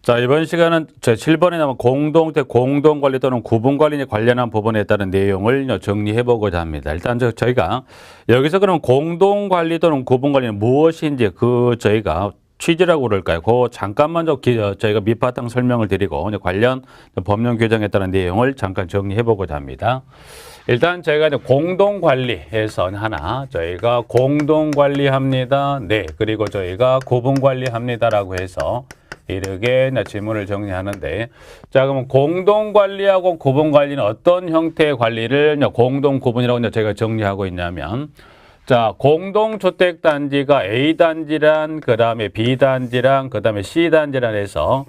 자, 이번 시간은 제 7번에 나온 공동주택 공동관리 또는 구분관리에 관련한 부분에 따른 내용을 정리해 보고자 합니다. 일단 저희가 여기서 그럼 공동관리 또는 구분관리는 무엇인지 저희가 취지라고 그럴까요? 잠깐만 저희가 밑바탕 설명을 드리고 관련 법령 규정에 따른 내용을 잠깐 정리해 보고자 합니다. 일단 저희가 이제 공동관리에서 하나, 저희가 공동관리합니다. 네, 그리고 저희가 구분관리합니다라고 해서 이렇게 질문을 정리하는데, 자, 그럼 공동관리하고 구분관리는 어떤 형태의 관리를 공동구분이라고 제가 정리하고 있냐면, 자, 공동주택단지가 A단지란, 그 다음에 B단지랑, 그 다음에 C단지란 해서,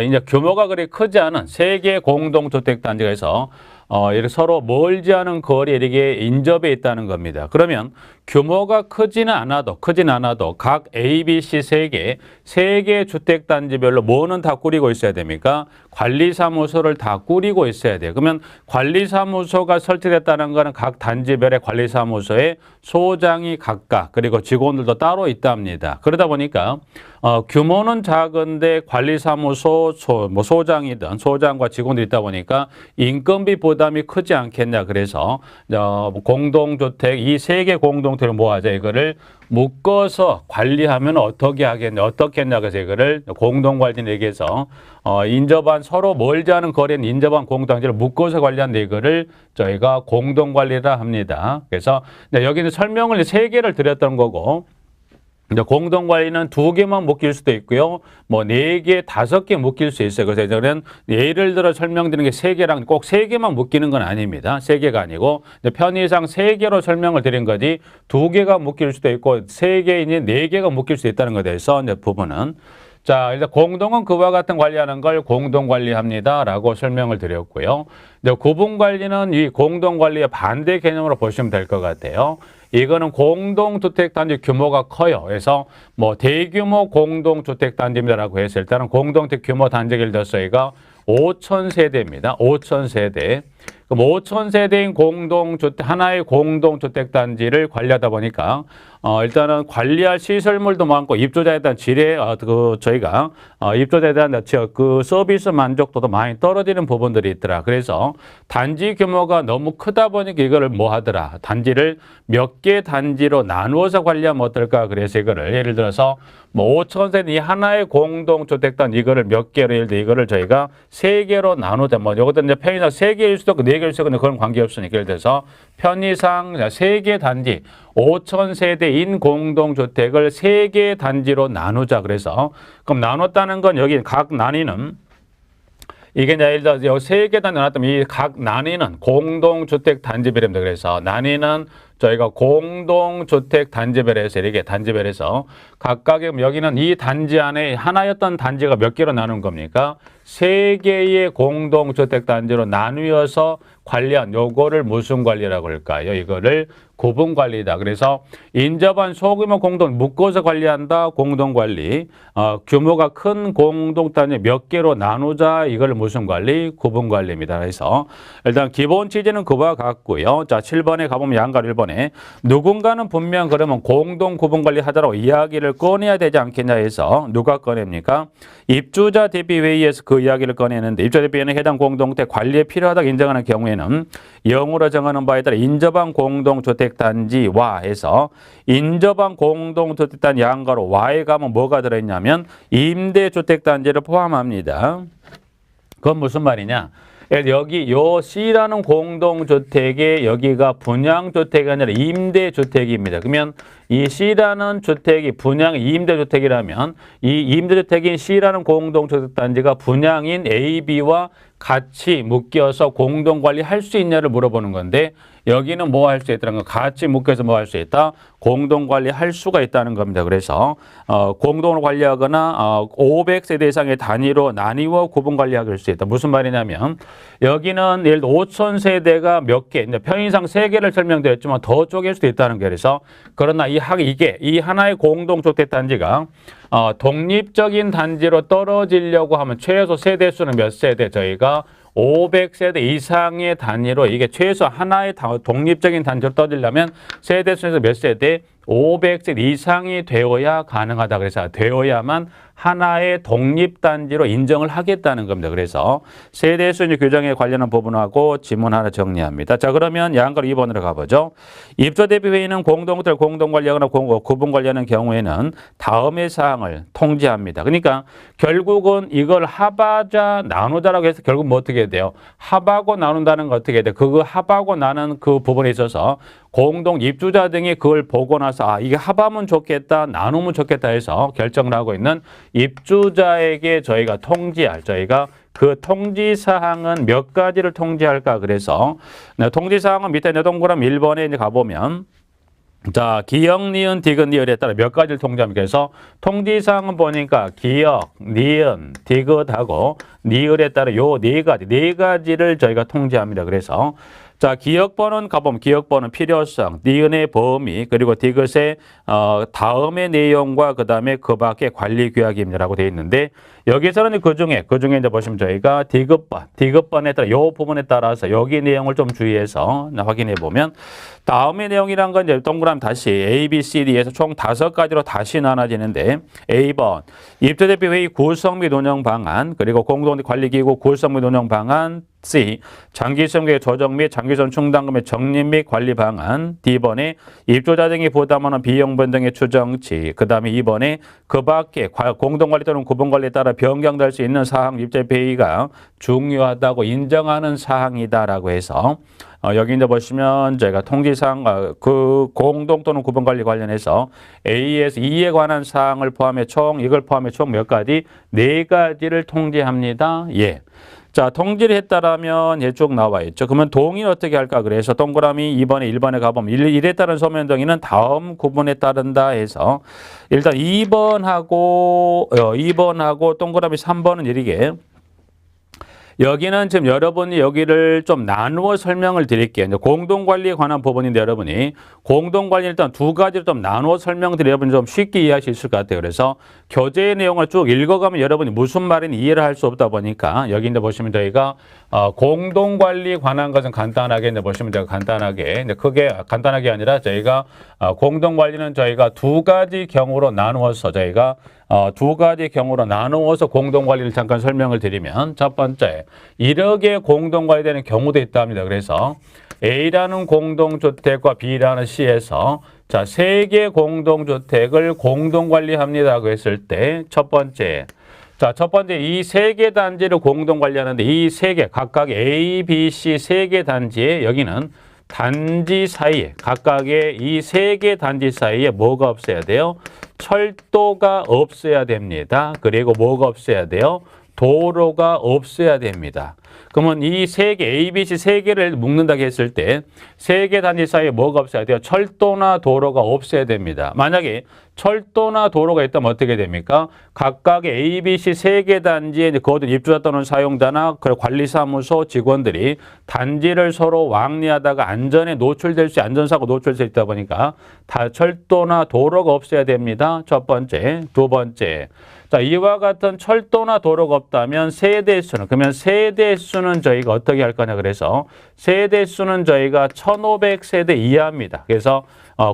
이제 규모가 그리 크지 않은 세 개의 공동주택단지가 해서, 이렇게 서로 멀지 않은 거리에 이렇게 인접해 있다는 겁니다. 그러면 규모가 크지는 않아도 각 A, B, C 세 개 주택단지별로 뭐는 다 꾸리고 있어야 됩니까? 관리사무소를 다 꾸리고 있어야 돼요. 그러면 관리사무소가 설치됐다는 것은 각 단지별의 관리사무소에 소장이 각각, 그리고 직원들도 따로 있답니다. 그러다 보니까 규모는 작은데 관리사무소 소장이든 소장과 직원들이 있다 보니까 인건비 부담이 크지 않겠냐. 그래서 공동주택 이 세 개 공동주택을 모아서 이거를 묶어서 관리하면 어떻게 했냐. 그래서 이거를 공동관리를 얘기해서 인접한 서로 멀지 않은 거리는 인접한 공동단지를 묶어서 관리하는데 이거를 저희가 공동관리라 합니다. 그래서 여기는 설명을 세 개를 드렸던 거고, 공동관리는 2개만 묶일 수도 있고요. 뭐 4개, 5개 묶일 수 있어요. 그래서 저는 예를 들어 설명드리는 게 3개랑 꼭 3개만 묶이는 건 아닙니다. 3개가 아니고 편의상 3개로 설명을 드린 거지 2개가 묶일 수도 있고 3개이니 4개가 묶일 수 있다는 것에 대해서 부분은. 자, 일단 공동은 그와 같은 관리하는 걸 공동관리합니다 라고 설명을 드렸고요. 구분관리는 이 공동관리의 반대 개념으로 보시면 될 것 같아요. 이거는 공동주택단지 규모가 커요. 그래서 뭐 대규모 공동주택단지입니다라고 해서 일단은 공동주택 규모 단지를 들어서가 5,000세대입니다. 5,000세대. 그럼 5,000세대인 하나의 공동주택단지를 관리하다 보니까 일단은 관리할 시설물도 많고 입주자에 대한 저희가 입주자에 대한 서비스 만족도도 많이 떨어지는 부분들이 있더라. 그래서 단지 규모가 너무 크다 보니까 이거를 단지를 몇 개 단지로 나누어서 관리하면 어떨까? 그래서 이거를 예를 들어서 5,000세대 이 하나의 공동주택단지 이거를 몇 개로 예를 들어 이거를 저희가 3개로 나누자. 이것도 이제 편의상 3개일 수도 있고 4개일 수도 있고 그런 관계 없으니까 예를 들어서 편의상 3개 단지 5,000세대인 공동주택을 3개 단지로 나누자. 그래서 그럼 나눴다는 건 여기 각 나뉘는 이게 예를 들어서 3개 단지 나눴다면 이 각 나뉘는 공동주택 단지별입니다. 그래서 나뉘는 저희가 공동주택 단지별에서 이렇게 단지별에서 각각의 여기는 이 단지 안에 하나였던 단지가 몇 개로 나눈 겁니까? 3개의 공동주택 단지로 나누어서 관리한 요거를 무슨 관리라고 할까요? 이거를 구분관리다. 그래서 인접한 소규모 공동 묶어서 관리한다. 공동관리. 규모가 큰 공동단지 몇 개로 나누자. 이걸 무슨 관리? 구분관리입니다. 그래서 일단 기본 취지는 그와 같고요. 자, 7번에 가보면 양가로 1번에 누군가는 분명 그러면 공동 구분관리 하자라고 이야기를 꺼내야 되지 않겠냐 해서 누가 꺼냅니까? 입주자 대비회의에서 그 이야기를 꺼내는데 입주자 대비회의는 해당 공동주택 관리에 필요하다고 인정하는 경우에는 0으로 정하는 바에 따라 인접한 공동주택단지와 해서 인접한 공동주택단지 양가로 Y에 가면 뭐가 들어있냐면 임대주택단지를 포함합니다. 그건 무슨 말이냐? 여기 요 C라는 공동주택에 여기가 분양주택이 아니라 임대주택입니다. 그러면 이 C라는 주택이 임대주택이라면 이 임대주택인 C라는 공동주택단지가 분양인 A, B와 같이 묶여서 공동관리 할 수 있냐를 물어보는 건데 여기는 뭐 할 수 있다는 거 같이 묶여서 뭐 할 수 있다? 공동관리 할 수가 있다는 겁니다. 그래서 공동으로 관리하거나 500세대 이상의 단위로 나뉘어 구분관리할 수 있다. 무슨 말이냐면 여기는 예를 들어 5,000세대가 몇 개, 편의상 3개를 설명드렸지만 더 쪼갤 수도 있다는 게 그래서 그러나 이 하나의 공동주택단지가 독립적인 단지로 떨어지려고 하면 최소 세대수는 몇 세대? 저희가 500세대 이상의 단위로 이게 최소 하나의 독립적인 단지로 떨어지려면 세대수에서 몇 세대? 500세 이상이 되어야 가능하다. 그래서 되어야만 하나의 독립단지로 인정을 하겠다는 겁니다. 그래서 세대수 규정에 관련한 부분하고 지문 하나 정리합니다. 자, 그러면 양가로 2번으로 가보죠. 입조대표회의는 공동들 공동관리하거나 구분관리하는 경우에는 다음의 사항을 통지합니다. 그러니까 결국은 이걸 합하자 나누자라고 해서 결국 뭐 어떻게 돼요? 합하고 나눈다는 거 어떻게 돼요? 그 합하고 나눈 그 부분에 있어서 공동 입주자 등이 그걸 보고 나서 아, 이게 합하면 좋겠다, 나누면 좋겠다 해서 결정을 하고 있는 입주자에게 저희가 통지할, 저희가 그 통지사항은 몇 가지를 통지할까? 그래서 통지사항은 밑에 동그라미 1번에 이제 가보면 자, 기역, 니은, 디귿, 리을에 따라 몇 가지를 통지합니다. 그래서 통지사항은 보니까 기역, 니은, 디귿하고 리을에 따라 요 네 가지를 저희가 통지합니다. 그래서 자, 기역번은 가보면 기역번은 필요성, 니은의 범위, 그리고 디귿의 다음의 내용과 그 다음에 그 밖에 관리 규약입니다라고 되어 있는데 여기서는 그 중에 이제 보시면 저희가 디귿번에 따라 요 부분에 따라서 여기 내용을 좀 주의해서 확인해 보면 다음의 내용이란 건 이제 동그라미 다시 A, B, C, D에서 총 5가지로 다시 나눠지는데 A번 입주대표회의 구성 및 운영 방안, 그리고 공동관리기구 구성 및 운영 방안, C. 장기성계 조정 및 장기전 충당금의 적립 및 관리 방안. D번에 입주자 등이 부담하는 비용분 등의 추정치. 그 다음에 2번에 그 밖에 공동관리 또는 구분관리에 따라 변경될 수 있는 사항 입주회의가 중요하다고 인정하는 사항이다라고 해서 여기 이제 보시면 저희가 통지사항 그 공동 또는 구분관리 관련해서 A에서 E에 관한 사항을 포함해 이걸 포함해 총 몇 가지? 4가지를 통지합니다. 예. 자, 통지를 했다라면 예, 쭉 나와 있죠. 그러면 동의는 어떻게 할까? 그래서 동그라미 2번에 1번에 가보면 1에 따른 소면 동의는 다음 구분에 따른다 해서 일단 2번하고 동그라미 3번은 이렇게 여기는 지금 여러분이 여기를 좀 나누어 설명을 드릴게요. 이제 공동관리에 관한 부분인데 여러분이 공동관리 일단 2가지로 좀 나누어 설명드려 여러분이 좀 쉽게 이해할 수 있을 것 같아요. 그래서 교재의 내용을 쭉 읽어가면 여러분이 무슨 말인지 이해를 할 수 없다 보니까 여기 이제 보시면 저희가 공동관리에 관한 것은 간단하게 이제 보시면 제가 간단하게 이제 크게 간단하게 아니라 저희가 공동관리는 저희가 2가지 경우로 나누어서 저희가 2가지 경우로 나누어서 공동관리를 잠깐 설명을 드리면 첫 번째 1억의 공동관리되는 경우도 있답니다. 그래서 A라는 공동주택과 B라는 C에서 자, 3개 공동주택을 공동관리합니다라고 했을 때 첫 번째 이 3개 단지를 공동관리하는데 이 3개 각각 A, B, C 3개 단지에 여기는 단지 사이에 각각의 이 3개 단지 사이에 뭐가 없어야 돼요? 철도가 없어야 됩니다. 그리고 뭐가 없어야 돼요? 도로가 없어야 됩니다. 그러면 이 3개, A, B, C 3개를 묶는다고 했을 때 3개 단지 사이에 뭐가 없어야 돼요? 철도나 도로가 없어야 됩니다. 만약에 철도나 도로가 있다면 어떻게 됩니까? 각각의 A, B, C 3개 단지에 거둔 입주자 또는 사용자나 관리사무소 직원들이 단지를 서로 왕래하다가 안전사고 노출될 수 있다 보니까 다 철도나 도로가 없어야 됩니다. 첫 번째. 두 번째. 자, 이와 같은 철도나 도로가 없다면 그러면 세대수는 저희가 어떻게 할 거냐 그래서 세대수는 저희가 1500세대 이하입니다. 그래서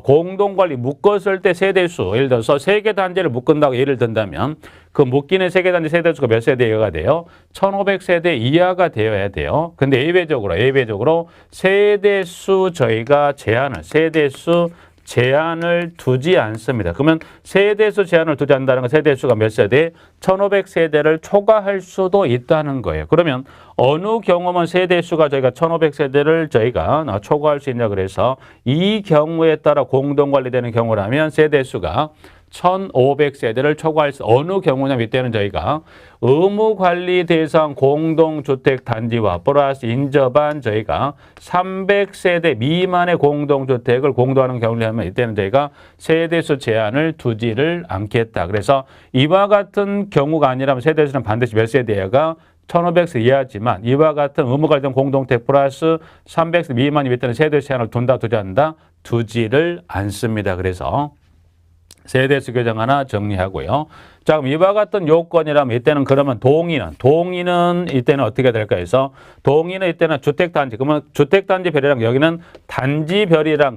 공동관리 묶었을 때 세대수 예를 들어서 3개 단지를 묶은다고 예를 든다면 그 묶이는 3개 단지 세대수가 몇 세대가 돼요? 1500세대 이하가 되어야 돼요. 근데 예외적으로 세대수 저희가 세대수 제한을 두지 않습니다. 그러면 세대수 제한을 두지 않는다는 건 세대수가 몇 세대? 1500세대를 초과할 수도 있다는 거예요. 그러면 어느 경우면 세대수가 저희가 1500세대를 저희가 초과할 수 있냐 그래서 이 경우에 따라 공동관리되는 경우라면 세대수가 1500세대를 초과할 수 어느 경우냐면 이때는 저희가 의무관리 대상 공동주택 단지와 플러스 인접한 저희가 300세대 미만의 공동주택을 공도하는 경우를 하면 이때는 저희가 세대수 제한을 두지를 않겠다. 그래서 이와 같은 경우가 아니라면 세대수는 반드시 몇 세대가 1500세 이하지만 이와 같은 의무관리된 공동주택 플러스 300세 미만이 이때는 세대수 제한을 두지 않는다? 두지를 않습니다. 그래서 세대수 규정 하나 정리하고요. 자, 그럼 이와 같은 요건이라면 이때는 그러면 동의는 이때는 어떻게 될까 해서 동의는 이때는 주택단지, 그러면 주택단지별이란 여기는 단지별이란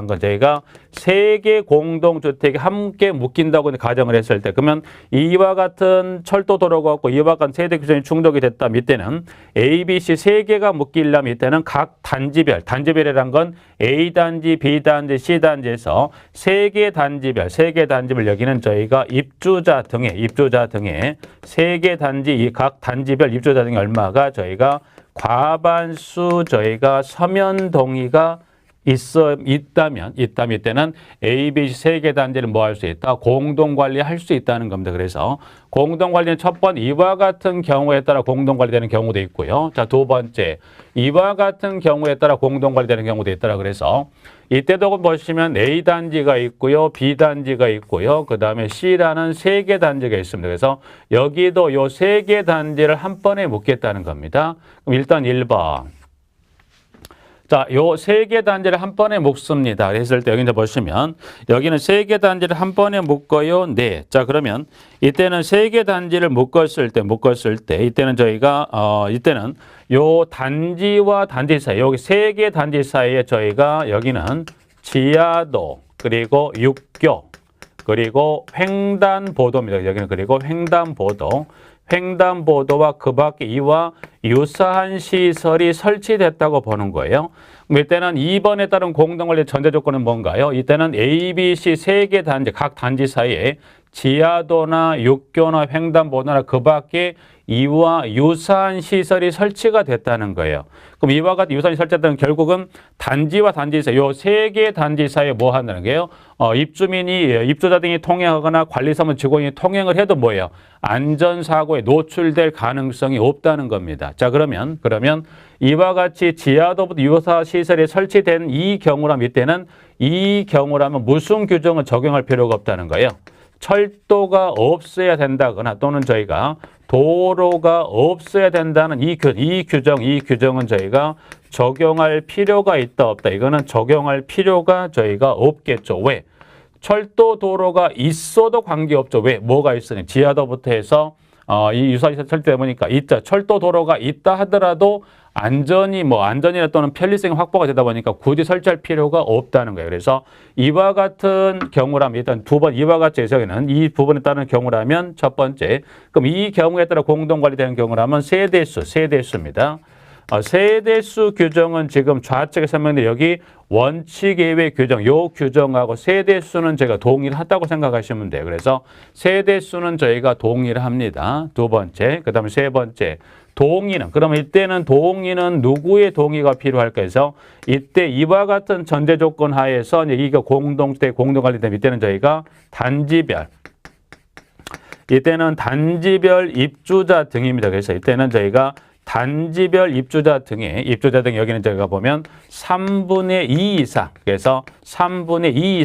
건 저희가 세 개 공동주택이 함께 묶인다고 가정을 했을 때 그러면 이와 같은 철도 도로가 없고 이와 같은 세대 규정이 충족이 됐다면 이때는 A, B, C 세 개가 묶이려면 이때는 각 단지별이란 건 A단지, B단지, C단지에서 세 개 단지별 여기는 저희가 입주자 등의 세 개 단지 이 각 단지별 입주자 등의 얼마가 저희가 과반수 저희가 서면 동의가 있다면 이때는 A, B, C 세 개 단지를 뭐 할 수 있다? 공동관리할 수 있다는 겁니다. 그래서 공동관리는 첫 번째 이와 같은 경우에 따라 공동관리되는 경우도 있고요. 자, 두 번째 이와 같은 경우에 따라 공동관리되는 경우도 있더라. 그래서 이때도 보시면 A 단지가 있고요. B 단지가 있고요. 그 다음에 C라는 세 개 단지가 있습니다. 그래서 여기도 요 세 개 단지를 한 번에 묶겠다는 겁니다. 그럼 일단 1번. 자, 요 세 개 단지를 한 번에 묶습니다. 그랬을 때 여기 이제 보시면 여기는 세 개 단지를 한 번에 묶어요. 네. 자, 그러면 이때는 세 개 단지를 묶었을 때 이때는 저희가 이때는 요 단지와 단지 사이 여기 세 개 단지 사이에 저희가 여기는 지하도 그리고 육교 그리고 횡단보도입니다. 여기는 그리고 횡단보도와 그 밖에 이와 유사한 시설이 설치됐다고 보는 거예요. 그럼 이때는 2번에 따른 공동관리 전제 조건은 뭔가요? 이때는 A, B, C 세 개 단지, 각 단지 사이에 지하도나 육교나 횡단보도나 그 밖에 이와 유사한 시설이 설치가 됐다는 거예요. 그럼 이와 같은 유사한 설치됐다는 결국은 단지와 단지 사이, 요 세 개 단지 사이에 뭐 한다는 거예요? 입주자 등이 통행하거나 관리사무 직원이 통행을 해도 뭐예요? 안전사고에 노출될 가능성이 없다는 겁니다. 자, 그러면 이와 같이 지하도부터 유사 시설이 설치된 이 경우라면 무슨 규정을 적용할 필요가 없다는 거예요? 철도가 없어야 된다거나 또는 저희가 도로가 없어야 된다는 이 규정은 저희가 적용할 필요가 있다 없다. 이거는 적용할 필요가 저희가 없겠죠. 왜? 철도 도로가 있어도 관계없죠. 왜? 뭐가 있으니 지하도부터 해서 이 유사시설 설치되다 보니까 철도 도로가 있다 하더라도 안전이나 또는 편리성이 확보가 되다 보니까 굳이 설치할 필요가 없다는 거예요. 그래서 이와 같은 경우라면 일단 이와 같이 해석에는 이 부분에 따른 경우라면 첫 번째, 그럼 이 경우에 따라 공동관리되는 경우라면 세대수입니다. 세대수 규정은 지금 좌측에 설명된 여기 원칙 예외 규정, 요 규정하고 세대수는 제가 동의를 하다고 생각하시면 돼요. 그래서 세대수는 저희가 동의를 합니다. 두 번째, 그 다음에 세 번째. 그러면 이때는 동의는 누구의 동의가 필요할까 해서 이때 이와 같은 전제 조건 하에서 이게 공동관리되면 이때는 저희가 단지별 입주자 등입니다. 그래서 이때는 저희가 단지별 입주자 등 여기는 저희가 보면 3분의 2 이상, 그래서 3분의 2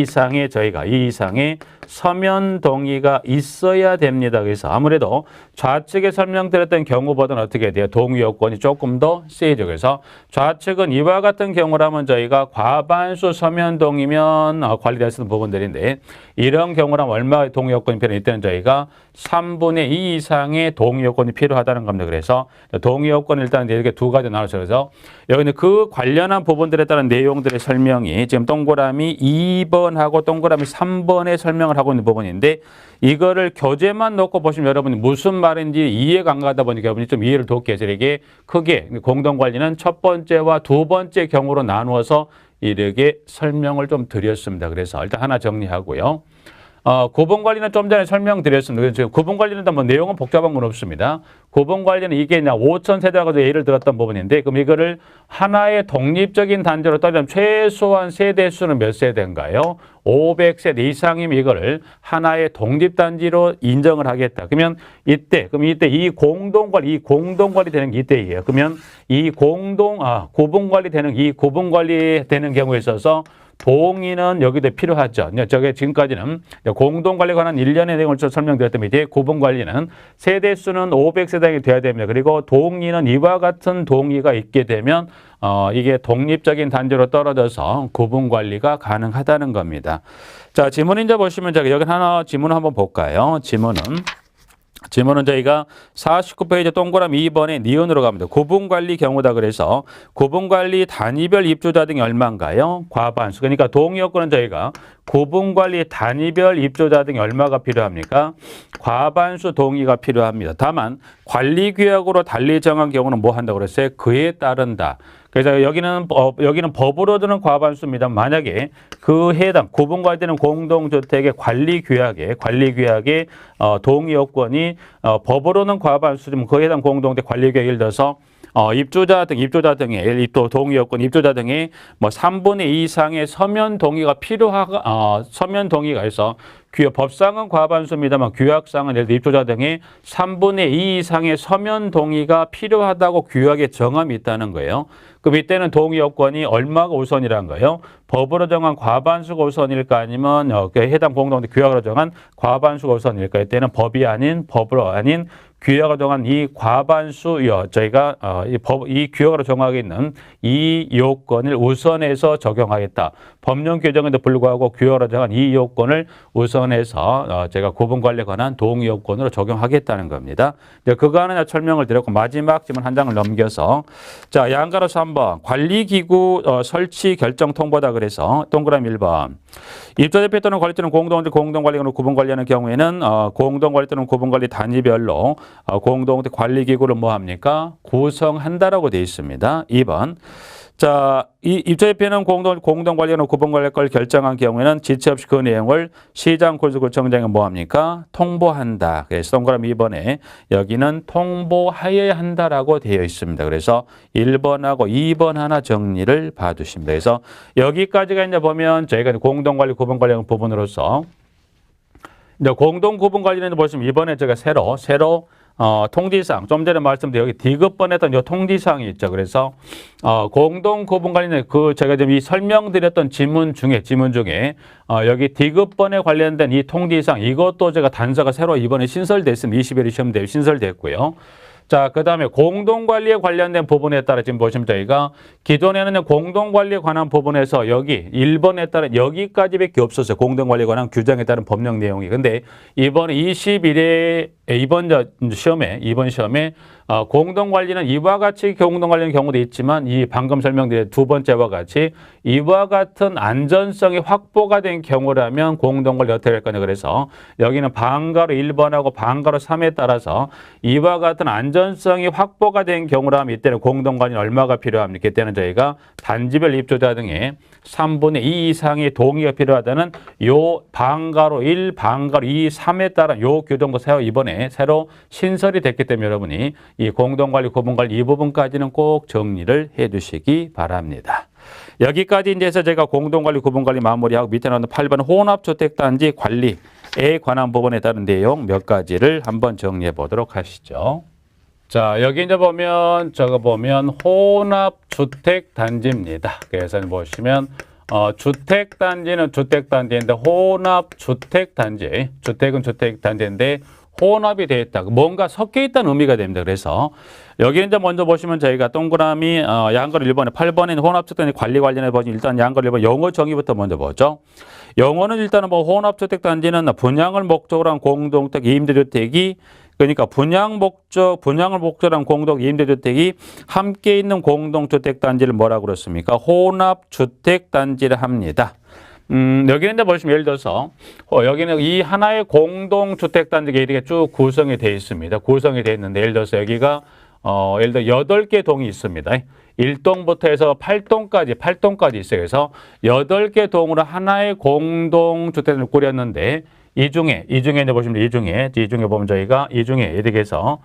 이상의 저희가 2 이상의 서면 동의가 있어야 됩니다. 그래서 아무래도 좌측에 설명드렸던 경우보다는 어떻게 돼요? 동의 요건이 조금 더 세죠. 그래서 좌측은 이와 같은 경우라면 저희가 과반수 서면 동의면 관리될 수 있는 부분들인데 이런 경우라면 얼마의 동의 요건이 필요해? 이때는 저희가 3분의 2 이상의 동의 요건이 필요하다는 겁니다. 그래서 동의 요건 일단 이렇게 두 가지 나눠서 그래서 여기는 그 관련한 부분들에 따른 내용들의 설명이 지금 동그라미 2번하고 동그라미 3번에 설명을 하고 있는 부분인데 이거를 교재만 놓고 보시면 여러분이 무슨 말인지 이해가 안 가다 보니까 여러분이 좀 이해를 돕기 위해서 이렇게 크게 공동관리는 첫 번째와 두 번째 경우로 나누어서 이렇게 설명을 좀 드렸습니다. 그래서 일단 하나 정리하고요. 구분관리는 좀 전에 설명드렸습니다. 지금 구분관리는 뭐 내용은 복잡한 건 없습니다. 구분관리는 이게 5천 세대라고 예를 들었던 부분인데 그럼 이거를 하나의 독립적인 단지로 따지면 최소한 세대수는 몇 세대인가요? 500세대 이상이면 이거를 하나의 독립단지로 인정을 하겠다. 그러면 이때 이 공동관리 되는 게 이때예요. 그러면 구분관리 되는 경우에 있어서 동의는 여기도 필요하죠. 저게 지금까지는 공동관리에 관한 일련의 내용을 좀 설명드렸더니 이제 구분관리는 세대수는 500세당이 돼야 됩니다. 그리고 동의는 이와 같은 동의가 있게 되면 이게 독립적인 단지로 떨어져서 구분관리가 가능하다는 겁니다. 자, 지문 이제 보시면 제가 여기 하나 지문 한번 볼까요? 지문은 저희가 49페이지 동그라미 2번에 니은으로 갑니다. 구분관리 경우다 그래서 구분관리 단위별 입주자 등이 얼마인가요? 과반수. 그러니까 동의 요건은 저희가 구분관리 단위별 입주자 등이 얼마가 필요합니까? 과반수 동의가 필요합니다. 다만 관리규약으로 달리 정한 경우는 뭐 한다고 그랬어요? 그에 따른다. 그래서 여기는 법으로 드는 과반수입니다. 만약에 그 해당 구분관리되는 공동주택의 관리규약에 동의 요건이 법으로는 과반수지만 그 해당 공동주택 관리규약 예를 들어서 입주자 등의 동의 요건 입주자 등의 뭐 3분의 2 이상의 서면 동의가 서면 동의가 있어 법상은 과반수입니다만 규약상은 예를 들어 입주자 등의 3분의 2 이상의 서면 동의가 필요하다고 규약에 정함이 있다는 거예요. 그럼 이때는 동의 요건이 얼마가 우선이라는 거예요? 법으로 정한 과반수가 우선일까 아니면 해당 공동주택 규약으로 정한 과반수가 우선일까? 이때는 법으로 아닌 규약으로 정한 이 과반수요. 저희가 이 규약으로 정하게 있는 이 요건을 우선해서 적용하겠다. 법령 규정에도 불구하고 규약으로 정한 이 요건을 우선해서 제가 구분관리에 관한 동의 요건으로 적용하겠다는 겁니다. 그거 하나 설명을 드렸고 마지막 지문 한 장을 넘겨서 자 양가로서 한번 관리기구 설치 결정 통보다 그래서 동그라미 1번 입주대표 또는 관리 또는 공동관리로 구분관리하는 경우에는 공동관리 또는 구분관리 단위별로 공동주택 관리기구를 뭐 합니까? 구성한다라고 되어 있습니다. 2번. 자, 이 입주대표는 공동관리하는 구분관리할 걸 결정한 경우에는 지체 없이 그 내용을 시장 군수구청장에 뭐 합니까? 통보한다. 그래서 동그라미 2번에 여기는 통보하여야 한다라고 되어 있습니다. 그래서 1번하고 2번 하나 정리를 봐두십니다. 그래서 여기까지가 이제 보면 저희가 공동관리, 구분관리하는 부분으로서 이제 공동구분관리는 보시면 이번에 제가 새로 통지사항, 좀 전에 말씀드린 여기 D급번했던 이 통지사항이 있죠. 그래서 공동구분관리는 제가 지금 이 설명드렸던 지문 중에 여기 D급번에 관련된 이 통지사항 이것도 제가 단서가 새로 이번에 신설됐습니다. 20일이 시험대회 신설됐고요. 자, 그 다음에 공동관리에 관련된 부분에 따라 지금 보시면 저희가 기존에는 공동관리에 관한 부분에서 여기 1번에 따라 여기까지밖에 없었어요. 공동관리에 관한 규정에 따른 법령 내용이. 근데 이번에 21회 이번 시험에 공동관리는 이와 같이 공동관리는 경우도 있지만 이 방금 설명드린 두 번째와 같이 이와 같은 안전성이 확보가 된 경우라면 공동관리 어떻게 할 거냐 그래서 여기는 방가로 1번하고 방가로 3에 따라서 이와 같은 안전성이 확보가 된 경우라면 이때는 공동관리는 얼마가 필요합니까? 이때는 저희가 단지별 입주자 등의 3분의 2 이상의 동의가 필요하다는 요 방가로 1, 방가로 2, 3에 따른 요 규정도 이번에 새로 신설이 됐기 때문에 여러분이 이 공동관리, 구분관리 이 부분까지는 꼭 정리를 해 두시기 바랍니다. 여기까지 이제 해서 제가 공동관리, 구분관리 마무리하고 밑에 나오는 8번 혼합주택단지 관리에 관한 부분에 따른 내용 몇 가지를 한번 정리해 보도록 하시죠. 자, 여기 이제 보면 혼합주택단지입니다. 그래서 보시면 주택단지는 주택단지인데 혼합주택단지, 주택은 주택단지인데 혼합이 되어 있다. 뭔가 섞여 있다는 의미가 됩니다. 그래서 여기 이제 먼저 보시면 저희가 동그라미 양거리 1번에 8번에 혼합주택단지 관리 관련해 보시면 일단 양거리 1번 영어 정의부터 먼저 보죠. 영어는 일단은 혼합주택단지는 분양을 목적으로 한 공동주택 임대주택이 그러니까 분양을 목적으로 한 공동 임대주택이 함께 있는 공동주택단지를 뭐라고 그랬습니까? 혼합주택단지를 합니다. 여기는 이제 보시면 예를 들어서 여기는 이 하나의 공동주택단지가 이렇게 쭉 구성이 되어 있습니다. 구성이 되어 있는데 예를 들어서 여기가 예를 들어 8개 동이 있습니다. 1동부터 해서 8동까지 있어요. 그래서 8개 동으로 하나의 공동주택을 꾸렸는데 이 중에 이제 보시면 이 중에 보면 저희가 이 중에 이렇게 해서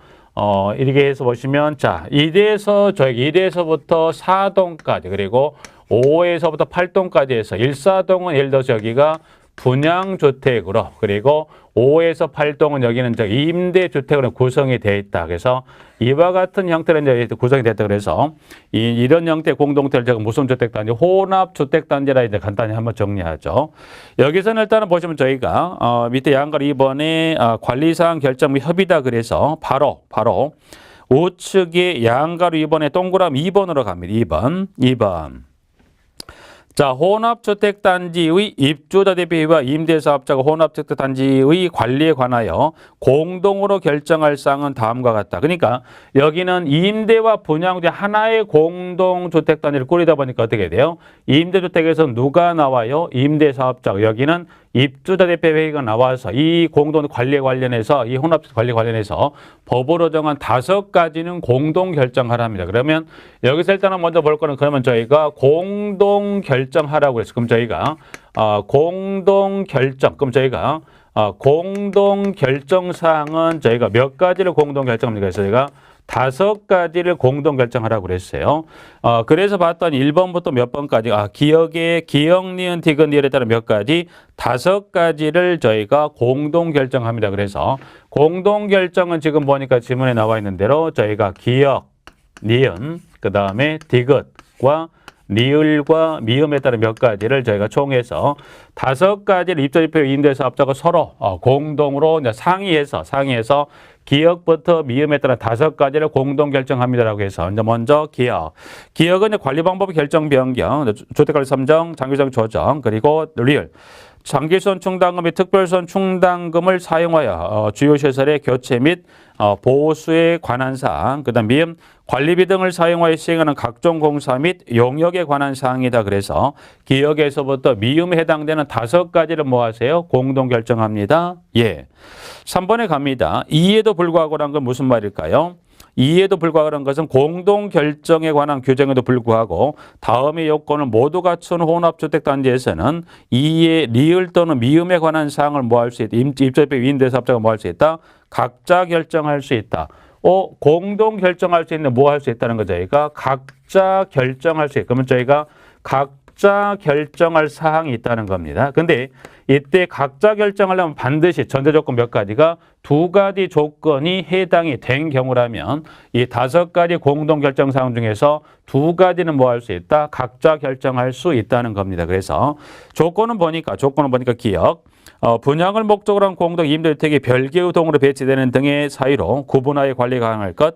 보시면 자, 1에서부터 4동까지 그리고 5에서부터 8동까지 해서 1, 4동은 예를 들어서 여기가 분양주택으로 그리고 5에서 8동은 여기는 임대주택으로 구성이 되어 있다. 그래서 이와 같은 형태로 이제 구성이 됐다. 그래서 이런 형태의 공동체를 제가 무슨 주택단지, 혼합주택단지라 이제 간단히 한번 정리하죠. 여기서는 일단은 보시면 저희가 밑에 양가로 2번에 관리사항 결정 및 협의다. 그래서 바로 우측에 양가로 2번에 동그라미 2번으로 갑니다. 2번. 자, 혼합주택단지의 입주자 대표와 임대사업자가 혼합주택단지의 관리에 관하여 공동으로 결정할 사항은 다음과 같다. 그러니까 여기는 임대와 분양 중 하나의 공동주택단지를 꾸리다 보니까 어떻게 돼요? 임대주택에서 누가 나와요? 임대사업자. 여기는 입주자 대표회의가 나와서 이 공동 관리에 관련해서 이 혼합주택 관리 관련해서 법으로 정한 5가지는 공동 결정하랍니다. 그러면 여기서 일단은 먼저 볼 거는 그러면 저희가 공동 결정하라고 했어요. 그럼 저희가 공동 결정. 그럼 저희가 공동 결정 사항은 저희가 몇 가지를 공동 결정합니까? 그래서 저희가 5가지를 공동 결정하라고 그랬어요. 그래서 봤더니 1번부터 몇 번까지 기억에 기억, 니은, 디귿, 니을에 따른 몇 가지 5가지를 저희가 공동 결정합니다. 그래서 공동 결정은 지금 보니까 지문에 나와 있는 대로 저희가 기억, 니은, 그 다음에 디귿과 리을과 미음에 따른 몇 가지를 저희가 총해서 5가지를 입주대표 임대사업자가 서로 공동으로 이제 상의해서 기억부터 미음에 따른 5가지를 공동 결정합니다라고 해서 이제 먼저 기억은 이제 관리 방법 결정 변경, 주택관리 선정, 장기적 조정, 그리고 리을. 장기선 충당금 및 특별선 충당금을 사용하여 주요 시설의 교체 및 보수에 관한 사항, 그다음 미음 관리비 등을 사용하여 시행하는 각종 공사 및 용역에 관한 사항이다. 그래서 기억에서부터 미음에 해당되는 5가지를 뭐 하세요? 공동 결정합니다. 예. 3번에 갑니다. 이에도 불구하고란 건 무슨 말일까요? 이에도 불구하고라는 것은 공동 결정에 관한 규정에도 불구하고 다음의 요건을 모두 갖춘 혼합주택단지에서는 이에 리을 또는 미음에 관한 사항을 뭐 할 수 있다. 입주대표 임대사업자가 뭐 할 수 있다. 각자 결정할 수 있다. 공동 결정할 수 있는 뭐 할 수 있다는 거죠. 저희가 각자 결정할 수 있다. 그러면 저희가 각자 결정할 사항이 있다는 겁니다. 근데 이때 각자 결정하려면 반드시 전제 조건 몇 가지가 2가지 조건이 해당이 된 경우라면 이 5가지 공동 결정 사항 중에서 2가지는 뭐 할 수 있다? 각자 결정할 수 있다는 겁니다. 그래서 조건은 보니까 기억, 분양을 목적으로 한 공동 임대주택이 별개의 동으로 배치되는 등의 사유로 구분하여 관리가 가능할 것.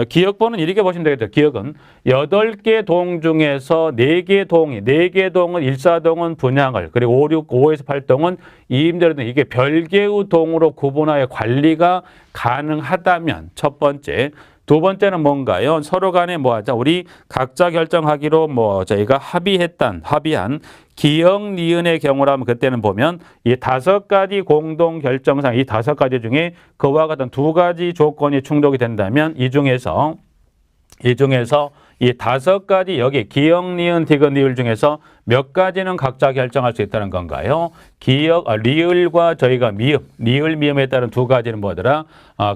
기억번은 이렇게 보시면 되겠죠. 기억은 8개 동 중에서 4개 동은 1사동은 분양을, 그리고 5에서 8동은 임대료 등 이게 별개의 동으로 구분하여 관리가 가능하다면 첫 번째. 두 번째는 뭔가요? 서로 간에 뭐 하자? 우리 각자 결정하기로 저희가 합의한 기억, 니은의 경우라면 그때는 보면 이 5가지 공동 결정상 이 5가지 중에 그와 같은 2가지 조건이 충족이 된다면 이 중에서 이 5가지 여기 기억, 니은, 디귿, 리을 중에서 몇 가지는 각자 결정할 수 있다는 건가요? 리을과 저희가 리을, 미음에 따른 2가지는 뭐더라?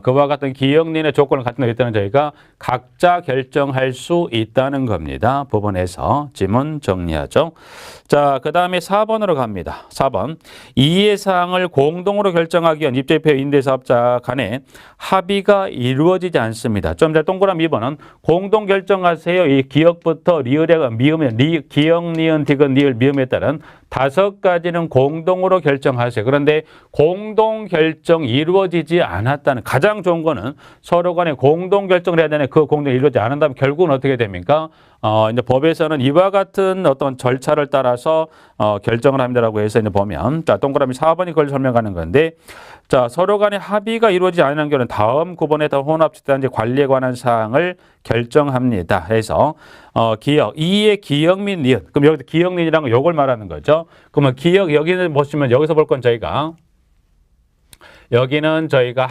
그와 같은 기억, 니은의 조건을 갖춘 데 있다는 저희가 각자 결정할 수 있다는 겁니다. 부분에서 지문 정리하죠. 자, 그 다음에 4번으로 갑니다. 4번. 이해 사항을 공동으로 결정하기 위한 입주대표 임대사업자 간에 합의가 이루어지지 않습니다. 좀 전에 동그라미 2번은 공동 결정하세요. 이 기억부터 리을에 미음에 기억, 니은, 디귿, 리을, 미음에 따른 5가지는 공동으로 결정하세요. 그런데 공동 결정 이루어지지 않았다는 가장 좋은 거는 서로 간에 공동 결정을 해야 되는데 그 공동이 이루어지지 않는다면 결국은 어떻게 됩니까? 이제 법에서는 이와 같은 어떤 절차를 따라서 결정을 합니다라고 해서 이제 보면 자, 동그라미 4번이 그걸 설명하는 건데 자, 서로 간에 합의가 이루어지지 않는 경우는 다음 구본에 따른 혼합주택단지 관리에 관한 사항을 결정합니다. 해서 기억, 이의 기억 및 니은. 그럼 여기서 기억 니은이라는 건 요걸 말하는 거죠. 그러면 기억 여기는 보시면 여기서 볼 건 여기는 저희가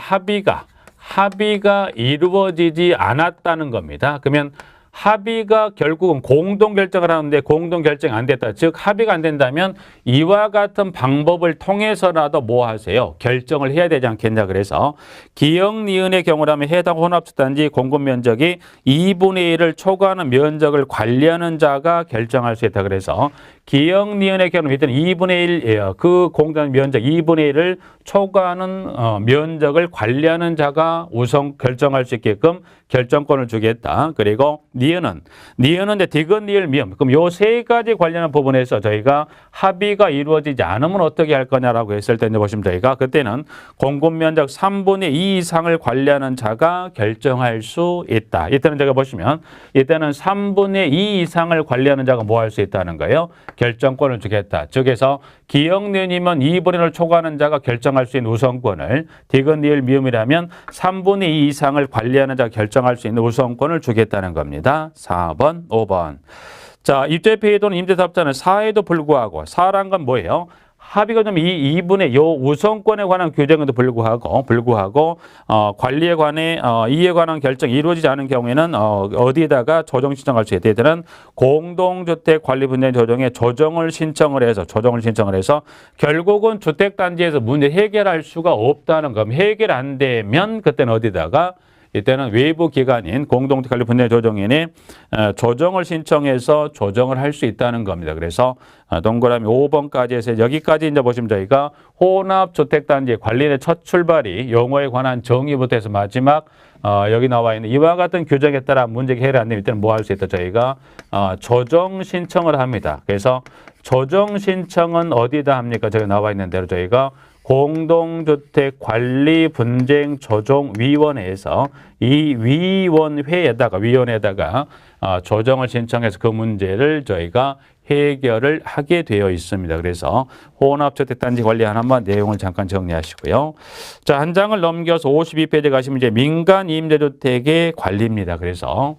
합의가 이루어지지 않았다는 겁니다. 그러면 합의가 결국은 공동 결정을 하는데 공동 결정이 안 됐다. 즉 합의가 안 된다면 이와 같은 방법을 통해서라도 뭐 하세요? 결정을 해야 되지 않겠냐. 그래서 기역 니은의 경우라면 해당 혼합단지 공급 면적이 2분의 1을 초과하는 면적을 관리하는 자가 결정할 수 있다. 그래서 기역 니은의 경우는 일단 2분의 1이에요. 그 공단 면적 2분의 1을 초과하는 면적을 관리하는 자가 우선 결정할 수 있게끔 결정권을 주겠다. 그리고 니은은 디귿, 니을, 미음. 그럼 요 세 가지 관련한 부분에서 저희가 합의가 이루어지지 않으면 어떻게 할 거냐라고 했을 때 이제 보시면 저희가 그때는 공급 면적 3분의 2 이상을 관리하는 자가 결정할 수 있다. 이때는 제가 보시면 이때는 3분의 2 이상을 관리하는 자가 뭐 할 수 있다는 거예요? 결정권을 주겠다. 즉에서 기역 니은이면 2분의 1을 초과하는 자가 결정할 수 있는 우선권을 디귿, 니을, 미음이라면 3분의 2 이상을 관리하는 자가 결정할 수 있는 우선권을 주겠다는 겁니다. 4번, 5번. 자, 입주회피 또는 임대사업자는 사에도 불구하고 사란 건 뭐예요? 합의가 좀 2분의 요 우선권에 관한 규정에도 불구하고 관리에 관해 이에 관한 결정이 이루어지지 않은 경우에는 어디에다가 조정 신청할 수 있다. 이때는 공동주택 관리 분쟁 조정에 조정을 신청을 해서 결국은 주택단지에서 문제 해결할 수가 없다는 겁니다. 해결 안 되면 그때는 어디다가 이때는 외부 기관인 공동관리 분쟁 조정인이 조정을 신청해서 조정을 할 수 있다는 겁니다. 그래서 동그라미 5번까지 해서 여기까지 이제 보시면 저희가 혼합주택단지 관리의 첫 출발이 용어에 관한 정의부터 해서 마지막 여기 나와 있는 이와 같은 규정에 따라 문제가 해결 안 되면 이때는 뭐 할 수 있다. 저희가 조정 신청을 합니다. 그래서 조정 신청은 어디다 합니까? 저기 나와 있는 대로 저희가 공동주택 관리 분쟁 조정위원회에서 이 위원회에다가 조정을 신청해서 그 문제를 저희가 해결을 하게 되어 있습니다. 그래서 혼합주택단지 관리 하나만 내용을 잠깐 정리하시고요. 자, 한 장을 넘겨서 52페이지 가시면 이제 민간 임대주택의 관리입니다. 그래서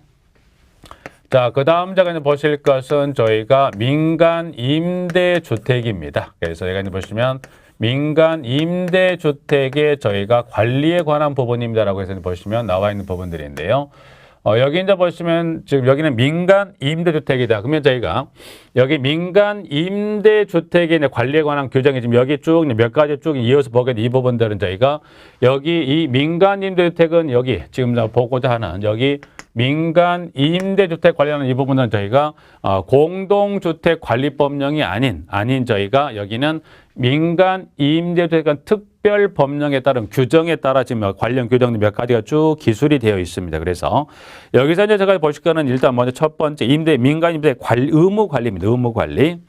자, 그 다음 장에 보실 것은 저희가 민간 임대주택입니다. 그래서 여기 보시면 민간 임대주택의 저희가 관리에 관한 부분입니다라고 해서 보시면 나와 있는 부분들인데요. 여기 이제 보시면 지금 여기는 민간 임대주택이다. 그러면 저희가 여기 민간 임대주택의 관리에 관한 규정이 지금 여기 쭉 몇 가지 쭉 이어서 보게 된 이 부분들은 저희가 여기 이 민간 임대주택은 여기 지금 보고자 하는 여기 민간 임대주택 관련한 이 부분은 저희가 공동주택관리법령이 아닌 저희가 여기는 민간 임대주택 특별 법령에 따른 규정에 따라 지금 관련 규정 몇 가지가 쭉 기술이 되어 있습니다. 그래서 여기서 이제 제가 보실 거는 일단 먼저 첫 번째 민간 임대 의무 관리입니다. 의무 관리.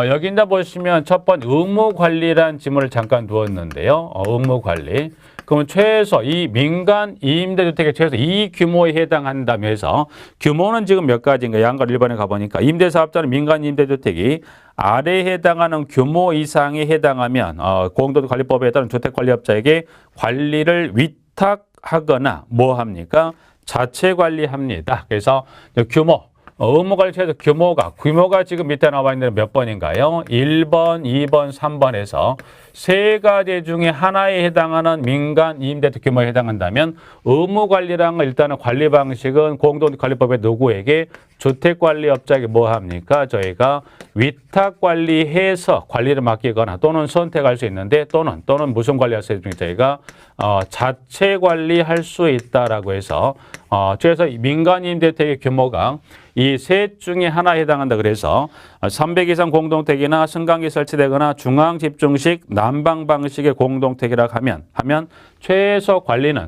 여기 이제 보시면 첫 번째 의무 관리란 지문을 잠깐 두었는데요. 의무 관리. 그러면 최소 이 민간 임대주택의 최소 이 규모에 해당한다며 해서 규모는 지금 몇 가지인가 양가 1번에 가보니까 임대사업자는 민간 임대주택이 아래에 해당하는 규모 이상에 해당하면 공동관리법에 따른 주택관리업자에게 관리를 위탁하거나 뭐 합니까? 자체 관리합니다. 그래서 규모 의무관리 최소 규모가 지금 밑에 나와 있는 몇 번인가요? 1번, 2번, 3번에서 세 가지 중에 하나에 해당하는 민간 임대주택 규모에 해당한다면 의무관리라는 건 일단은 관리 방식은 공동관리법에 누구에게 주택관리업자에게 뭐 합니까? 저희가 위탁관리해서 관리를 맡기거나 또는 선택할 수 있는데 또는 무슨 관리할 수 있는지 저희가 자체 관리할 수 있다라고 해서 그래서 민간 임대주택의 규모가 이 셋 중에 하나에 해당한다. 그래서 300 이상 공동택이나 승강기 설치되거나 중앙 집중식 난방 방식의 공동택이라고 하면 최소 관리는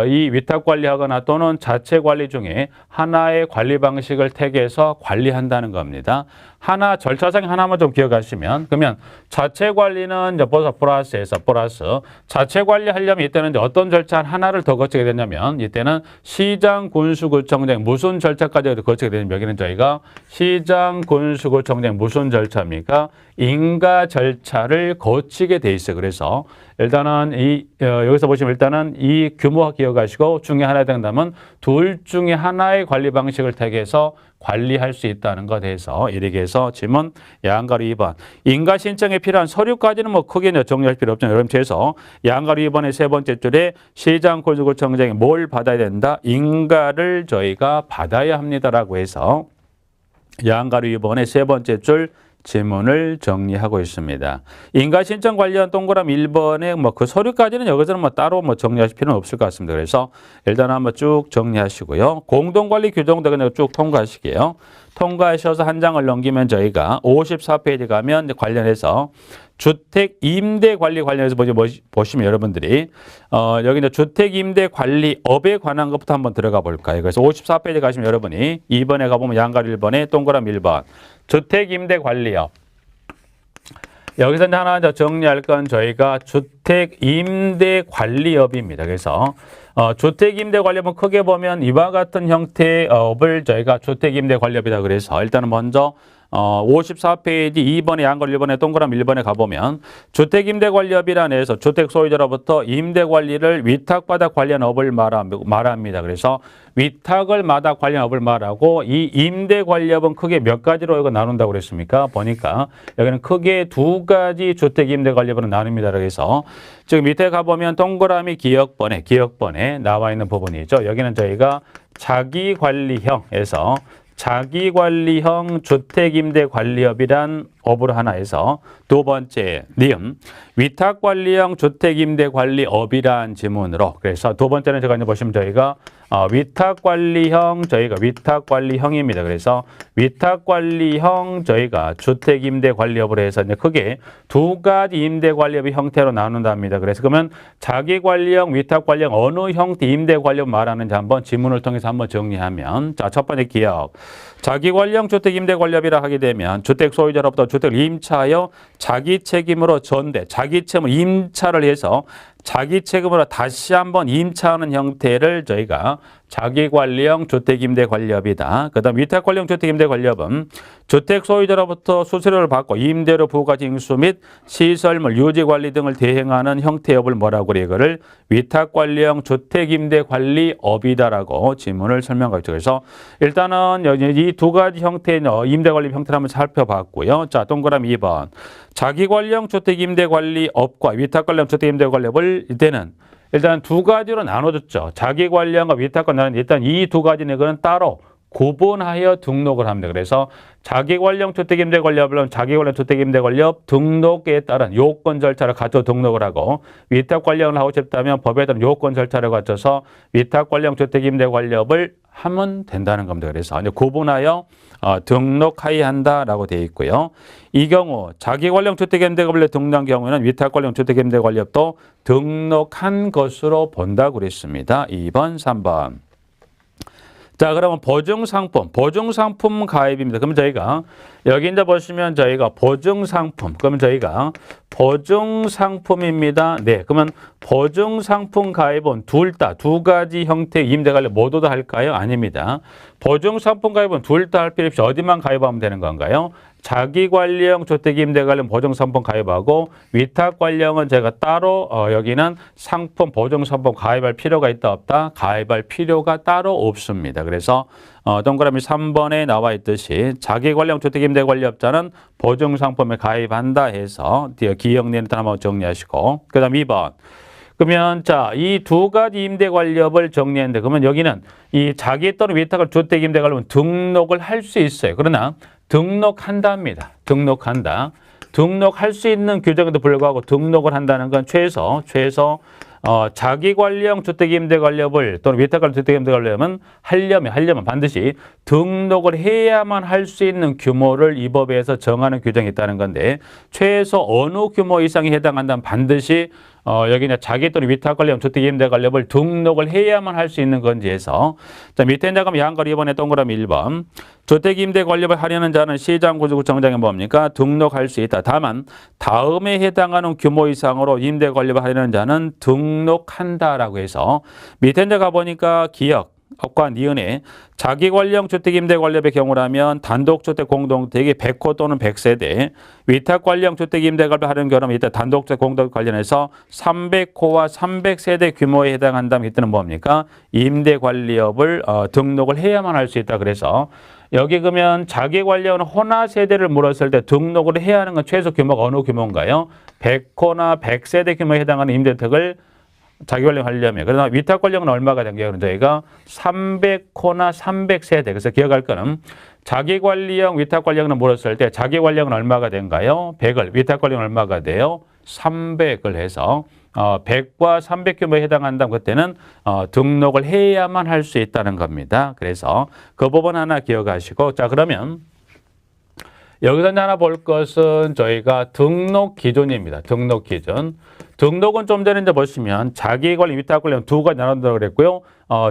이 위탁 관리하거나 또는 자체 관리 중에 하나의 관리 방식을 택해서 관리한다는 겁니다. 절차상 하나만 좀 기억하시면 그러면 자체 관리는 이제 플러스 자체 관리하려면 이때는 이제 어떤 절차 하나를 더 거치게 되냐면 이때는 시장 군수구청장 무슨 절차까지 거치게 되냐면 여기는 저희가 시장 군수구청장 무슨 절차입니까? 인가 절차를 거치게 돼 있어요. 그래서 일단은 여기서 보시면 일단은 이 규모가 기억하시고 중에 하나에 해당되면 둘 중에 하나의 관리 방식을 택해서 관리할 수 있다는 것에 대해서 이렇게 해서 질문 양가로 2번. 인가 신청에 필요한 서류까지는 뭐 크게 정리할 필요 없잖아요. 여러분 그래서 양가로 2번의 세 번째 줄에 시장군수구청장이 뭘 받아야 된다? 인가를 저희가 받아야 합니다라고 해서 양가로 2번의 세 번째 줄 질문을 정리하고 있습니다. 인가 신청 관련 동그라미 1번에 뭐 그 서류까지는 여기서는 뭐 따로 뭐 정리하실 필요는 없을 것 같습니다. 그래서 일단 한번 쭉 정리하시고요. 공동관리 규정도 그냥 쭉 통과하시게요. 통과하셔서 한 장을 넘기면 저희가 54페이지 가면 관련해서 주택 임대 관리 관련해서 보시면 여러분들이 여기 이제 주택 임대 관리업에 관한 것부터 한번 들어가 볼까요? 그래서 54페이지 가시면 여러분이 2번에 가보면 양가로 1번에 동그라미 1번 주택 임대 관리업. 여기서 하나 정리할 건 저희가 주택 임대 관리업입니다. 그래서 주택 임대 관리업은 크게 보면 이와 같은 형태의 업을 저희가 주택 임대 관리업이다 그래서 일단은 먼저 54페이지 2번에 양걸 1번에 동그라미 1번에 가보면 주택임대관리업이라는 데서 주택 소유자로부터 임대관리를 위탁받아 관리한 업을 말합니다. 그래서 위탁을 받아 관리한 업을 말하고 이 임대관리업은 크게 몇 가지로 이거 나눈다고 그랬습니까? 보니까 여기는 크게 두 가지 주택임대관리업으로 나눕니다. 그래서 지금 밑에 가보면 동그라미 기억번에 나와 있는 부분이죠. 여기는 저희가 자기관리형에서 자기관리형 주택임대관리업이란 업으로 하나 해서 두 번째 니은 위탁관리형 주택임대관리업이란 지문으로 그래서 두 번째는 제가 이제 보시면 저희가 위탁관리형입니다. 그래서 위탁관리형 저희가 주택임대관리업으로 해서 이제 크게 두 가지 임대관리업의 형태로 나눈답니다. 그래서 그러면 자기관리형, 위탁관리형 어느 형태 임대관리업 말하는지 한번 지문을 통해서 한번 정리하면 자, 첫 번째 기억. 자기관리형 주택임대관리업이라 하게 되면 주택 소유자로부터 주택을 임차하여 자기 책임으로 자기 책임으로 임차를 해서 자기 책임으로 다시 한번 임차하는 형태를 저희가 자기관리형 주택임대관리업이다. 그 다음 위탁관리형 주택임대관리업은 주택 소유자로부터 수수료를 받고 임대료 부과 징수 및 시설물 유지관리 등을 대행하는 형태업을 뭐라고 그래요? 이거를 위탁관리형 주택임대관리업이다라고 지문을 설명하고 있죠. 그래서 일단은 이 두 가지 형태의 임대관리 형태를 한번 살펴봤고요. 자, 동그라미 2번. 자기관리형 주택임대관리업과 위탁관리형 주택임대관리업을 이때는 일단 두 가지로 나눠줬죠. 자기관리형과 위탁관리는 일단 이 두 가지는 이거는 따로 구분하여 등록을 합니다. 그래서 자기관리형 주택임대관리업은 자기관리형 주택임대관리업 등록에 따른 요건 절차를 갖춰 등록을 하고 위탁관리형을 하고 싶다면 법에 따른 요건 절차를 갖춰서 위탁관리형 주택임대관리업을 하면 된다는 겁니다. 그래서 이제 구분하여 등록하여야 한다라고 되어 있고요. 이 경우 자기관리형 주택임대관리업 등록한 경우에는 위탁관리형 주택임대관리업도 등록한 것으로 본다고 그랬습니다. 2번, 3번. 자, 그러면 보증상품 가입입니다. 그러면 저희가 여기 이제 보시면 저희가 보증상품, 그러면 저희가 보증상품입니다. 네, 그러면 보증상품 가입은 두 가지 형태의 임대관리 모두 다 할까요? 아닙니다. 보증상품 가입은 둘 다 할 필요 없이 어디만 가입하면 되는 건가요? 자기관리형 주택임대관리 보증상품 가입하고 위탁관리형은 제가 따로 여기는 상품 보증상품 가입할 필요가 있다 없다? 가입할 필요가 따로 없습니다. 그래서 동그라미 3번에 나와 있듯이 자기관리형 주택임대관리업자는 보증상품에 가입한다 해서 기억내는 한번 정리하시고 그 다음 2번. 그러면 자, 이 두 가지 임대관리업을 정리했는데 그러면 여기는 이 자기 또는 위탁을 주택임대관리업은 등록을 할 수 있어요. 그러나 등록한답니다. 등록할 수 있는 규정에도 불구하고 등록을 한다는 건 최소 자기관리형 주택임대관리업을 또는 위탁관리 주택임대관리업은 하려면 반드시 등록을 해야만 할 수 있는 규모를 이 법에서 정하는 규정이 있다는 건데 최소 어느 규모 이상이 해당한다면 반드시 여기 이제 자기 또는 위탁관리형 주택임대관리업을 등록을 해야만 할 수 있는 건지 해서 자, 밑에 이제 가면 양걸 2번에 동그라미 1번 주택임대관리업을 하려는 자는 시장군수구청장이 뭡니까? 등록할 수 있다. 다만 다음에 해당하는 규모 이상으로 임대관리업을 하려는 자는 등록한다라고 해서 밑에 이제 가보니까 기억 과 니은에 자기관리형 주택임대관리업의 경우라면 단독주택 공동택이 100호 또는 100세대, 위탁관리형 주택임대관리업을 하는 경우는 이때 단독주택 공동택 관련해서 300호와 300세대 규모에 해당한다면 이때는 뭡니까? 임대관리업을 등록을 해야만 할 수 있다. 그래서 여기 그러면 자기관리형 혼화 세대를 물었을 때 등록을 해야 하는 건 최소 규모가 어느 규모인가요? 100호나 100세대 규모에 해당하는 임대택을 자기관리형 하려면. 그러나 위탁관리형은 얼마가 된게요? 그럼 저희가 300호나 300세대. 그래서 기억할 거는 자기관리형, 위탁관리형을 물었을 때 자기관리형은 얼마가 된가요? 100을. 위탁관리형은 얼마가 돼요? 300을 해서 100과 300 규모에 해당한다면 그때는 등록을 해야만 할 수 있다는 겁니다. 그래서 그 부분 하나 기억하시고, 자 그러면 여기서 하나 볼 것은 저희가 등록 기준입니다. 등록 기준. 등록은 좀 전에 이제 보시면 자기관리, 위탁관리 두 가지 나눈다고 그랬고요.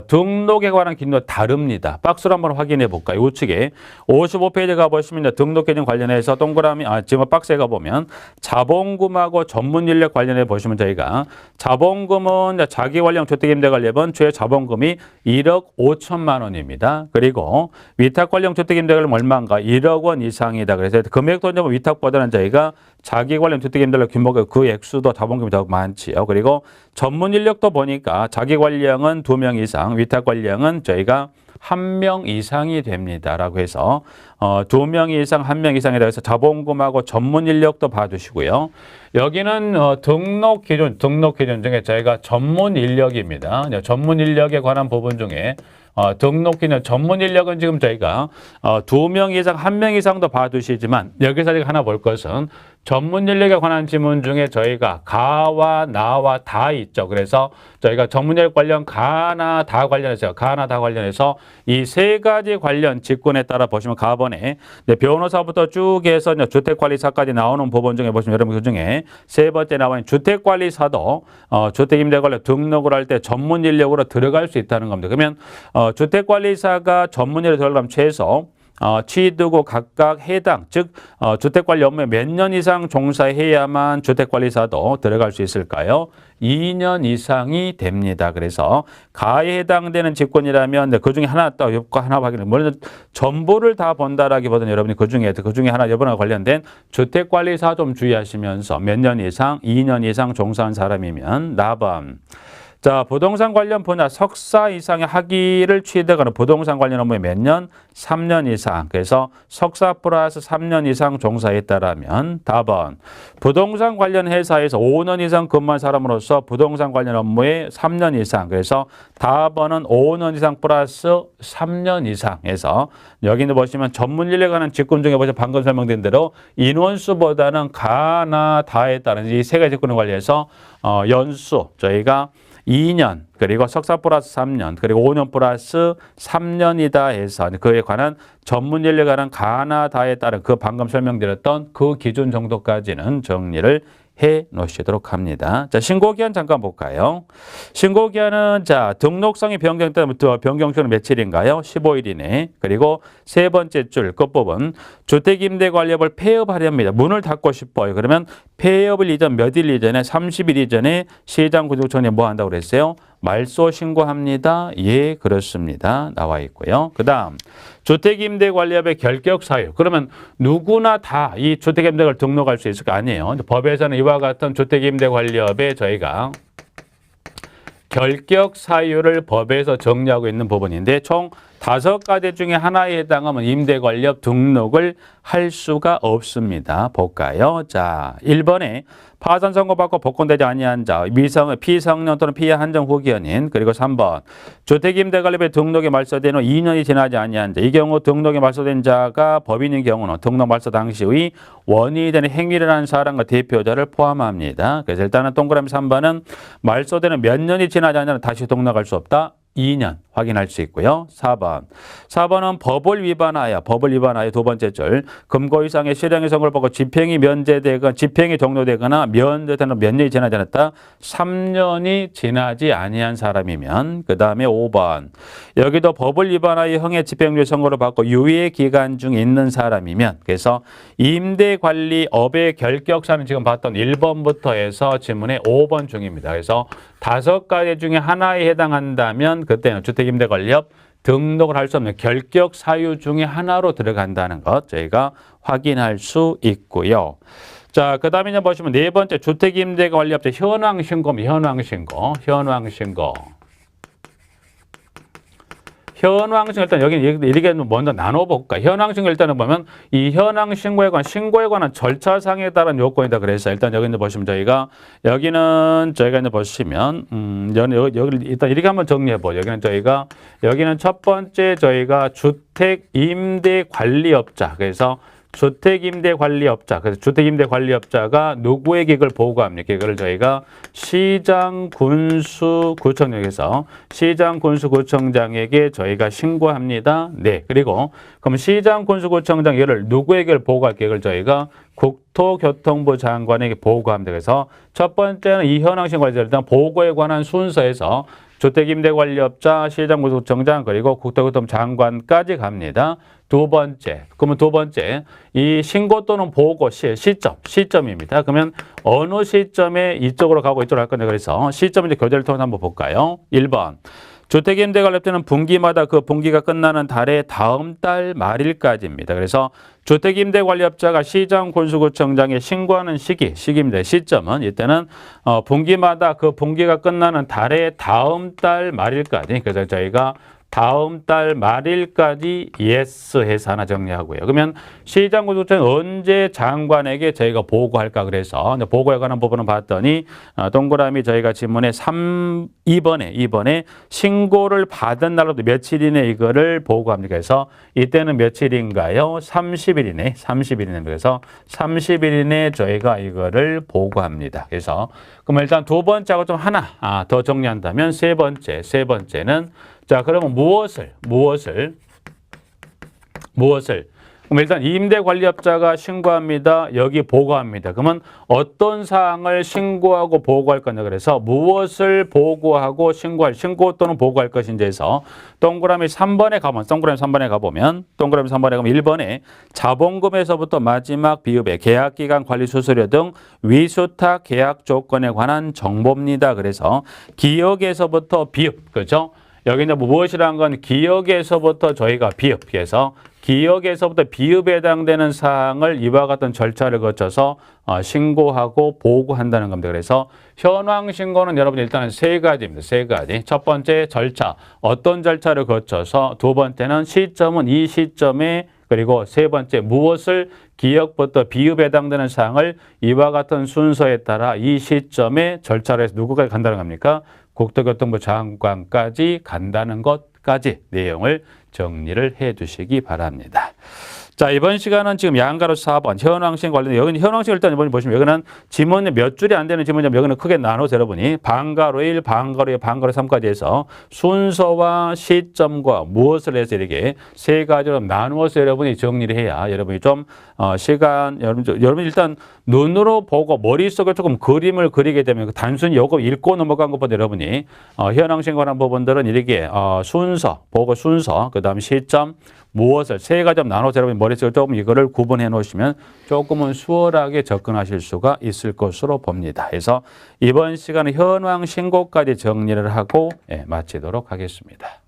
등록에 관한 기준도 다릅니다. 박스로 한번 확인해 볼까요? 우측에 55페이지 가보시면 등록 기준 관련해서 동그라미, 지금 박스에 가보면 자본금하고 전문 인력 관련해 보시면 저희가 자본금은 자기관리형 주택임대관리업은 최 자본금이 1억 5천만 원입니다. 그리고 위탁관리형 주택임대관리업은 얼마인가? 1억 원 이상이다. 그래서 금액도 이제 위탁보다는 저희가 자기관리형 주택임대관리업 규모가 그 액수도 자본금이 더 많지요. 그리고 전문 인력도 보니까 자기관리형은 2명 이상, 위탁관리형은 저희가 1명 이상이 됩니다라고 해서 2명 이상, 1명 이상이라고 해서 자본금하고 전문 인력도 봐주시고요. 여기는 등록 기준 중에 저희가 전문 인력입니다. 전문 인력에 관한 부분 중에 등록 기준 전문 인력은 지금 저희가 2명 이상, 1명 이상도 봐두시지만 여기서 제가 하나 볼 것은 전문 인력에 관한 지문 중에 저희가 가와 나와 다 있죠. 그래서 저희가 전문 인력 관련 가나 다 관련해서 이 세 가지 관련 직군에 따라 보시면 가번에 변호사부터 쭉 해서 주택관리사까지 나오는 부분 중에 보시면 여러분 그중에 세 번째 나오는 주택관리사도 주택임대관리 등록을 할 때 전문 인력으로 들어갈 수 있다는 겁니다. 그러면 주택관리사가 전문 인력으로 들어가면 최소 취득고 각각 해당, 즉 주택관리 업무에 몇 년 이상 종사해야만 주택관리사도 들어갈 수 있을까요? 2년 이상이 됩니다. 그래서 가에 해당되는 직군이라면 그중에 하나 또 하나 확인해. 물론 전부를 다 본다라기보다는 여러분이 그중에 하나 이번에 관련된 주택관리사 좀 주의하시면서 몇 년 이상, 2년 이상 종사한 사람이면 나번. 자, 부동산 관련 분야 석사 이상의 학위를 취득하는 부동산 관련 업무에 몇 년? 3년 이상. 그래서 석사 플러스 3년 이상 종사했다라면 답은 부동산 관련 회사에서 5년 이상 근무한 사람으로서 부동산 관련 업무에 3년 이상. 그래서 답은 5년 이상 플러스 3년 이상에서 여기는 보시면 전문 인력에 관한 직군 중에 보시면 방금 설명드린 대로 인원수보다는 가나 다에 따른 이 세 가지 직군에 관련해서 연수 저희가 2년 그리고 석사 플러스 3년 그리고 5년 플러스 3년이다 해서 그에 관한 전문 인력에 관한 가나 다에 따른 그 방금 설명드렸던 그 기준 정도까지는 정리를 해 놓으시도록 합니다. 자, 신고기한 잠깐 볼까요? 신고기한은 자, 등록성이 변경되면 변경수는 며칠인가요? 15일이네. 그리고 세 번째 줄 끝부분 주택임대관리업을 폐업하렵니다. 문을 닫고 싶어요. 그러면 폐업을 이전 몇 일 이전에 30일 이전에 시장구청에 뭐 한다고 그랬어요? 말소 신고합니다. 예, 그렇습니다. 나와 있고요. 그 다음 주택임대관리업의 결격 사유. 그러면 누구나 다 이 주택임대를 등록할 수 있을 거 아니에요. 법에서는 이와 같은 주택임대관리업에 저희가 결격 사유를 법에서 정리하고 있는 부분인데 총 5가지 중에 하나에 해당하면 임대관리업 등록을 할 수가 없습니다. 볼까요? 자, 1번에 파산 선고받고 복권되지 아니한 자, 피성년 또는 피해 한정 후기연인. 그리고 3번 주택임대관리업의 등록이 말소된 후 2년이 지나지 아니한 자. 이 경우 등록이 말소된 자가 법인인 경우는 등록 말소 당시의 원인이 되는 행위를 한 사람과 대표자를 포함합니다. 그래서 일단은 동그라미 3번은 말소되는 몇 년이 지나지 않으면 다시 등록할 수 없다. 2년 확인할 수 있고요. 4번은 법을 위반하여 두 번째 줄 금고 이상의 실형의 선고를 받고 집행이 면제되거나 집행이 종료되거나 면제되는 몇 년이 지나지 않았다. 3년이 지나지 아니한 사람이면 그 다음에 5번 여기도 법을 위반하여 형의 집행유예 선고를 받고 유예 기간 중에 있는 사람이면 그래서 임대관리업의 결격사는 지금 봤던 1번부터 해서 지문의 5번 중입니다. 그래서 5가지 중에 하나에 해당한다면 그때는 주택임대관리업 등록을 할 수 없는 결격 사유 중에 하나로 들어간다는 것 저희가 확인할 수 있고요. 자, 그 다음에 이제 보시면 네 번째 주택임대관리업체 현황신고입니다. 현황신고. 현황신고 일단 여기 이렇게 먼저 나눠볼까. 현황신고 일단은 보면 이 현황신고에 관한 신고에 관한 절차상에 따른 요건이다. 그래서 일단 여기 이제 보시면 여기는 저희가 이제 보시면 여기 일단 이렇게 한번 정리해 보죠. 여기는 첫 번째 저희가 주택임대관리업자. 그래서 주택임대관리업자. 그래서 주택임대관리업자가 누구에게 이걸 보고합니까? 이걸 저희가 시장군수구청장에서 시장군수구청장에게 저희가 신고합니다. 네. 그리고 그럼 시장군수구청장 이걸 누구에게 보고할게요? 이걸 저희가 국토교통부 장관에게 보고합니다. 그래서 첫 번째는 이 현황신고에 일단 보고에 관한 순서에서 주택임대관리업자, 시장군수구청장 그리고 국토교통부 장관까지 갑니다. 두 번째, 이 신고 또는 보고 시점입니다. 그러면 어느 시점에 이쪽으로 가고 이쪽으로 할 건데 그래서 시점 이제 교재를 통해서 한번 볼까요? 1번. 주택임대관리업자는 분기마다 그 분기가 끝나는 달의 다음 달 말일까지입니다. 그래서 주택임대관리업자가 시장군수구청장에 신고하는 시기입니다. 시점은 이때는 분기마다 그 분기가 끝나는 달의 다음 달 말일까지. 그래서 저희가 다음 달 말일까지 yes 해서 하나 정리하고요. 그러면 시장군수구청은 언제 장관에게 저희가 보고할까 그래서 보고에 관한 부분을 봤더니 동그라미 저희가 지문에 2번에 신고를 받은 날로부터 며칠 이내 이거를 보고합니다. 그래서 이때는 며칠인가요? 30일이네. 그래서 30일 이내 저희가 이거를 보고합니다. 그래서 그럼 일단 두 번째하고 좀 하나 더 정리한다면 세 번째는 자, 그러면 무엇을? 그럼 일단 임대관리업자가 신고합니다. 여기 보고합니다. 그러면 어떤 사항을 신고하고 보고할 거냐. 그래서 무엇을 보고하고 신고 또는 보고할 것인지 해서 동그라미 3번에 가보면 1번에 자본금에서부터 마지막 비읍에 계약기간 관리 수수료 등 위수탁 계약 조건에 관한 정보입니다. 그래서 기억에서부터 비읍, 그렇죠? 여기 이제 무엇이라는 건 기억에서부터 저희가 비읍해서 기억에서부터 비읍에 해당되는 사항을 이와 같은 절차를 거쳐서 신고하고 보고한다는 겁니다. 그래서 현황 신고는 여러분 일단은 세 가지입니다. 첫 번째 절차, 어떤 절차를 거쳐서 두 번째는 시점은 이 시점에 그리고 세 번째 무엇을 기억부터 비읍에 해당되는 사항을 이와 같은 순서에 따라 이 시점에 절차를 해서 누구까지 간다는 겁니까? 국토교통부 장관까지 간다는 것까지 내용을 정리를 해 두시기 바랍니다. 자, 이번 시간은 지금 양가로 4번 현황신 관련된 여기는 현황신 일단 이번에 보시면 여기는 지문에 몇 줄이 안 되는 지문이면 여기는 크게 나눠서 여러분이 방가로 1, 방가로 2, 방가로 3까지 해서 순서와 시점과 무엇을 해서 이렇게 세 가지로 나누어서 여러분이 정리를 해야 여러분이 좀 여러분 일단 눈으로 보고 머릿속에 조금 그림을 그리게 되면 단순히 요거 읽고 넘어간 것보다 여러분이 현황신 관한 부분들은 이렇게 보고 순서, 그 다음 시점, 무엇을 세 가지 나눠서 여러분 머릿속에 조금 이거를 구분해 놓으시면 조금은 수월하게 접근하실 수가 있을 것으로 봅니다. 그래서 이번 시간은 현황 신고까지 정리를 하고 마치도록 하겠습니다.